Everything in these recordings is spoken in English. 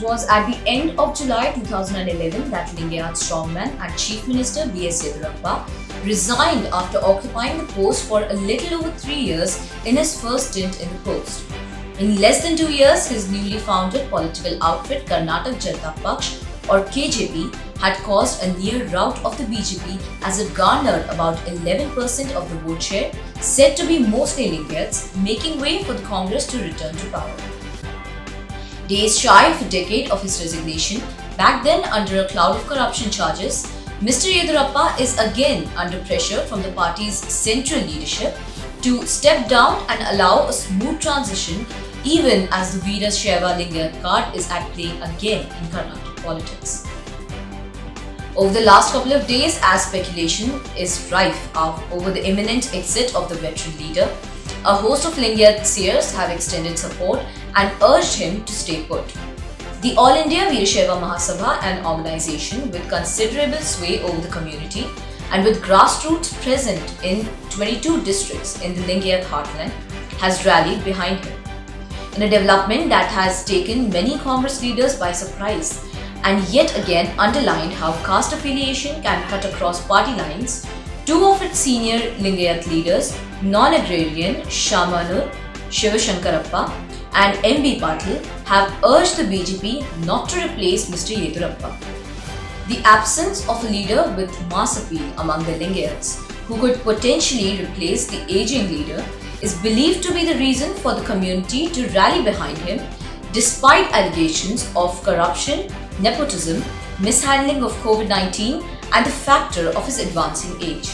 was at the end of July 2011 that Lingayat strongman and Chief Minister B.S. Yediyurappa resigned after occupying the post for a little over 3 years in his first stint in the post. In less than 2 years, his newly founded political outfit Karnataka Janata Paksh or KJP had caused a near rout of the BJP as it garnered about 11% of the vote share, said to be mostly Lingayats, making way for the Congress to return to power. Days shy of a decade of his resignation, back then under a cloud of corruption charges, Mr. Yediyurappa is again under pressure from the party's central leadership to step down and allow a smooth transition even as the Veera Shaiva Lingayat card is at play again in Karnataka politics. Over the last couple of days, as speculation is rife over the imminent exit of the veteran leader, a host of Lingayat seers have extended support and urged him to stay put. The All India Veerashaiva Mahasabha, an organization with considerable sway over the community and with grassroots present in 22 districts in the Lingayat heartland, has rallied behind him. In a development that has taken many Congress leaders by surprise and yet again underlined how caste affiliation can cut across party lines, two of its senior Lingayat leaders, non-agrarian Shamanur Shivashankarappa and M.B. Patil, have urged the BJP not to replace Mr. Yediyurappa. The absence of a leader with mass appeal among the Lingayats, who could potentially replace the aging leader, is believed to be the reason for the community to rally behind him, despite allegations of corruption, nepotism, mishandling of COVID-19, and the factor of his advancing age.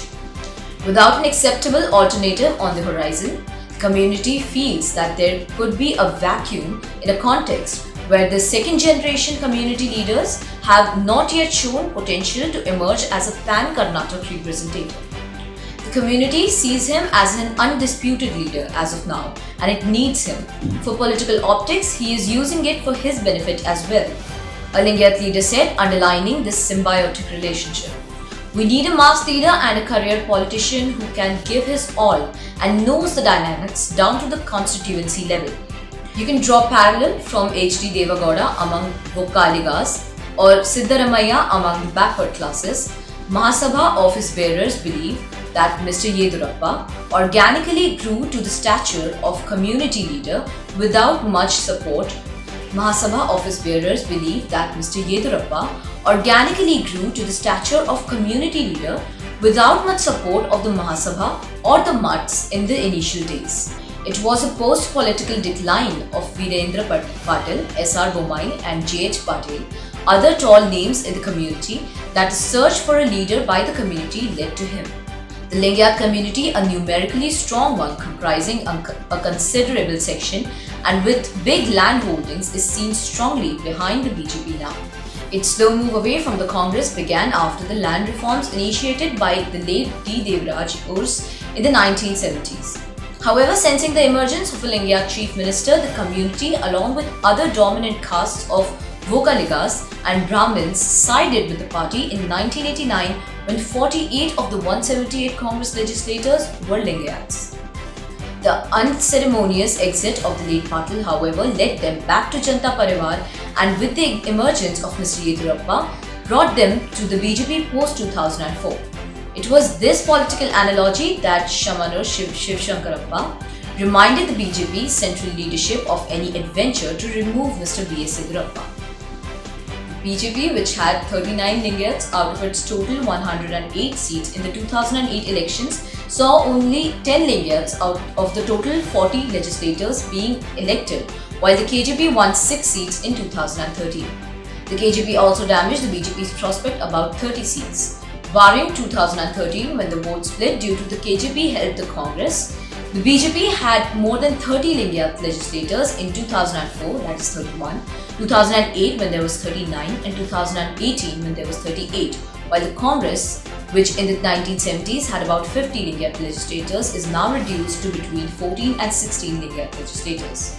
Without an acceptable alternative on the horizon, the community feels that there could be a vacuum in a context where the second-generation community leaders have not yet shown potential to emerge as a pan-Karnataka representative. The community sees him as an undisputed leader as of now, and it needs him. For political optics, he is using it for his benefit as well. A Lingayat leader said, underlining this symbiotic relationship. We need a mass leader and a career politician who can give his all and knows the dynamics down to the constituency level. You can draw parallel from H.D. Devagowda among Vokkaligas or Siddaramaiah among the backward classes. Mahasabha office bearers believe that Mr. Yediyurappa organically grew to the stature of community leader without much support. Mahasabha office bearers believe that Mr. Yediyurappa organically grew to the stature of community leader without much support of the Mahasabha or the Mats in the initial days. It was a post-political decline of Virendra Patil, S.R. Bommai and J.H. Patil, other tall names in the community, that the search for a leader by the community led to him. The Lingayat community, a numerically strong one comprising a considerable section and with big land holdings, is seen strongly behind the BJP now. Its slow move away from the Congress began after the land reforms initiated by the late D. Devraj Urs in the 1970s. However, sensing the emergence of a Lingayat chief minister, the community, along with other dominant castes of Vokkaligas and Brahmins, sided with the party in 1989 when 48 of the 178 Congress legislators were Lingayats. The unceremonious exit of the late Patil, however, led them back to Janata Parivar, and with the emergence of Mr. Yediyurappa, brought them to the BJP post-2004. It was this political analogy that Shamanur Shivashankarappa reminded the BJP central leadership of any adventure to remove Mr. B.S. Yediyurappa. The BJP, which had 39 Lingayats out of its total 108 seats in the 2008 elections, saw only 10 Lingayats out of the total 40 legislators being elected, while the KJP won 6 seats in 2013. The KJP also damaged the BJP's prospect about 30 seats. Barring 2013, when the vote split due to the KJP helped the Congress, the BJP had more than 30 Lingayat legislators in 2004, that is 31, 2008 when there was 39, and 2018 when there was 38, while the Congress, which in the 1970s had about 50 Lingayat legislators, is now reduced to between 14 and 16 Lingayat legislators.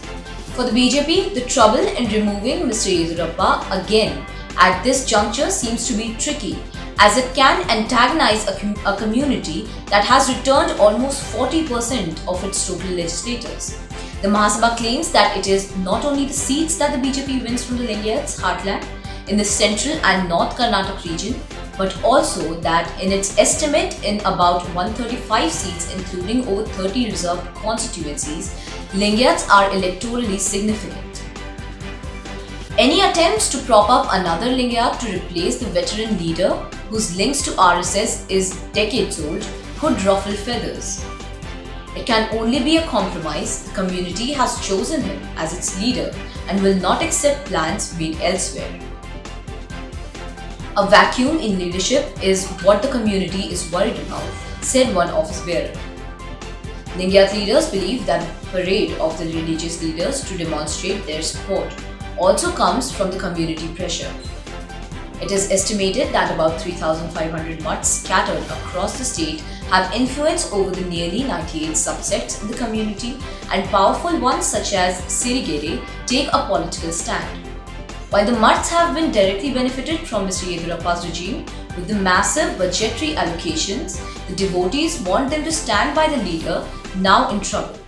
For the BJP, the trouble in removing Mr. Yediyurappa again at this juncture seems to be tricky, as it can antagonize a community that has returned almost 40% of its total legislators. The Mahasabha claims that it is not only the seats that the BJP wins from the Lingayats heartland in the central and north Karnataka region, but also that in its estimate in about 135 seats including over 30 reserved constituencies, Lingayats are electorally significant. Any attempts to prop up another Lingayat to replace the veteran leader whose links to RSS is decades old could ruffle feathers. It can only be a compromise. The community has chosen him as its leader and will not accept plans made elsewhere. A vacuum in leadership is what the community is worried about, said one office bearer. Lingayat leaders believe that the parade of the religious leaders to demonstrate their support also comes from the community pressure. It is estimated that about 3,500 mutts scattered across the state have influence over the nearly 98 subsects in the community, and powerful ones such as Sirigere take a political stand. While the mutts have been directly benefited from Mr. Yediyurappa's regime with the massive budgetary allocations, the devotees want them to stand by the leader now in trouble.